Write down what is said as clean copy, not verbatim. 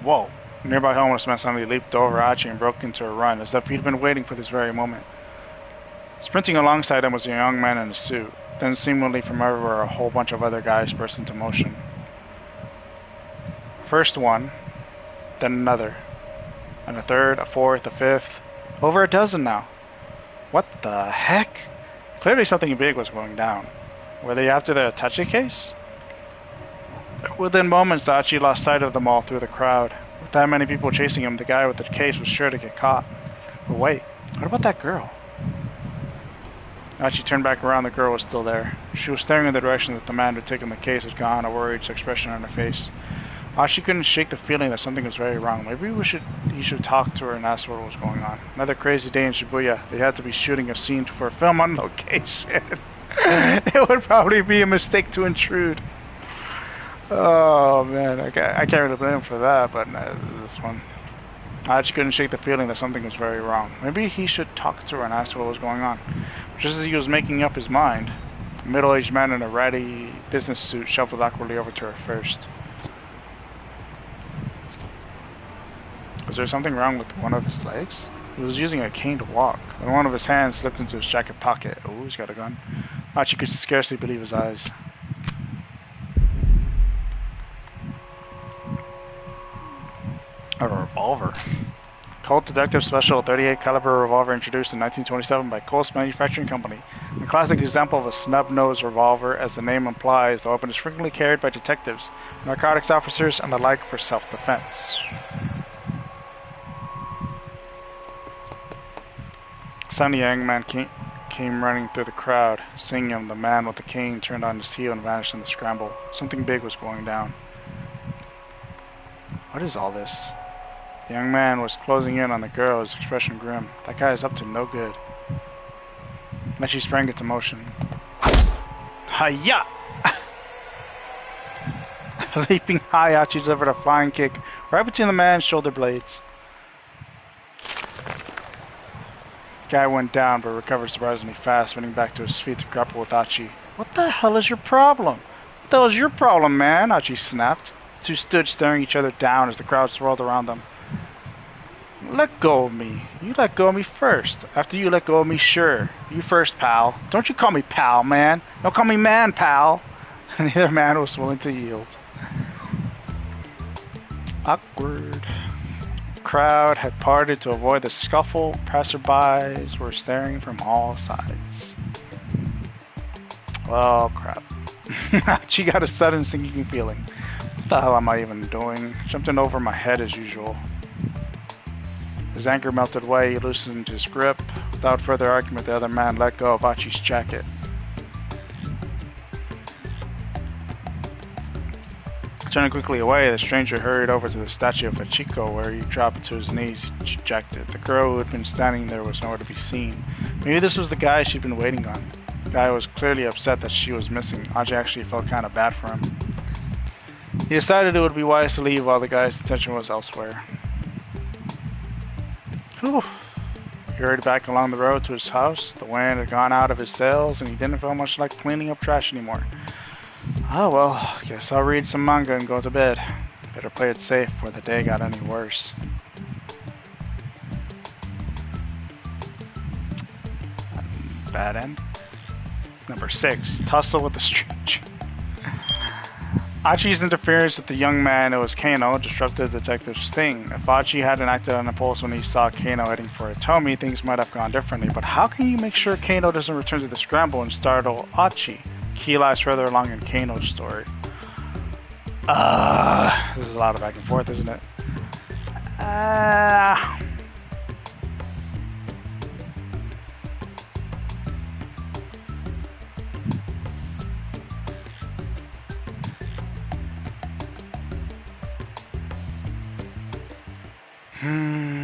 Whoa. A nearby homeless man suddenly leaped over Achi and broke into a run, as if he'd been waiting for this very moment. Sprinting alongside him was a young man in a suit. Then, seemingly from everywhere, a whole bunch of other guys burst into motion. First one, then another, and a third, a fourth, a fifth. Over a dozen now. What the heck? Clearly something big was going down. Were they after the Achi case? Within moments, Achi lost sight of them all through the crowd. With that many people chasing him, the guy with the case was sure to get caught. But wait, what about that girl? Achi turned back around. The girl was still there. She was staring in the direction that the man who had taken the case had gone, a worried expression on her face. Achi couldn't shake the feeling that something was very wrong. Maybe he should talk to her and ask what was going on. Another crazy day in Shibuya. They had to be shooting a scene for a film on location. It would probably be a mistake to intrude. Oh man, I can't really blame him for that, but this one. Achi couldn't shake the feeling that something was very wrong. Maybe he should talk to her and ask what was going on. Just as he was making up his mind, a middle-aged man in a ratty business suit shuffled awkwardly over to her first. Was there something wrong with one of his legs? He was using a cane to walk, and one of his hands slipped into his jacket pocket. Oh, he's got a gun. Achi could scarcely believe his eyes. A revolver. Colt Detective Special 38 caliber revolver introduced in 1927 by Colt's Manufacturing Company. A classic example of a snub-nosed revolver, as the name implies, the weapon is frequently carried by detectives, narcotics officers, and the like for self-defense. Suddenly, a young man came running through the crowd. Seeing him, the man with the cane turned on his heel and vanished in the scramble. Something big was going down. What is all this? The young man was closing in on the girl, his expression grim. That guy is up to no good. Then she sprang into motion. Hi-ya! Leaping high, Achi delivered a flying kick right between the man's shoulder blades. The guy went down, but recovered surprisingly fast, spinning back to his feet to grapple with Achi. What the hell is your problem? What the hell is your problem, man? Achi snapped. The two stood staring each other down as the crowd swirled around them. Let go of me. You let go of me first. After you let go of me, sure. You first, pal. Don't you call me pal, man. Don't call me man, pal. Neither man was willing to yield. Awkward. The crowd had parted to avoid the scuffle. Passerbys were staring from all sides. Oh, crap. She got a sudden sinking feeling. What the hell am I even doing? Jumped in over my head as usual. His anger melted away, he loosened his grip. Without further argument, the other man let go of Achi's jacket. Turning quickly away, the stranger hurried over to the statue of Hachiko, where he dropped to his knees, dejected. The girl who had been standing there was nowhere to be seen. Maybe this was the guy she'd been waiting on. The guy was clearly upset that she was missing. Achi actually felt kind of bad for him. He decided it would be wise to leave while the guy's attention was elsewhere. Whew. He hurried back along the road to his house. The wind had gone out of his sails, and he didn't feel much like cleaning up trash anymore. Oh well, guess I'll read some manga and go to bed. Better play it safe before the day got any worse. Bad end. Number 6. Tussle with the Stranger. Achi's interference with the young man who was Kano disrupted the detective's sting. If Achi hadn't acted on impulse when he saw Kano heading for Atomi, things might have gone differently. But how can you make sure Kano doesn't return to the scramble and startle Achi? Key lies further along in Kano's story. This is a lot of back and forth, isn't it?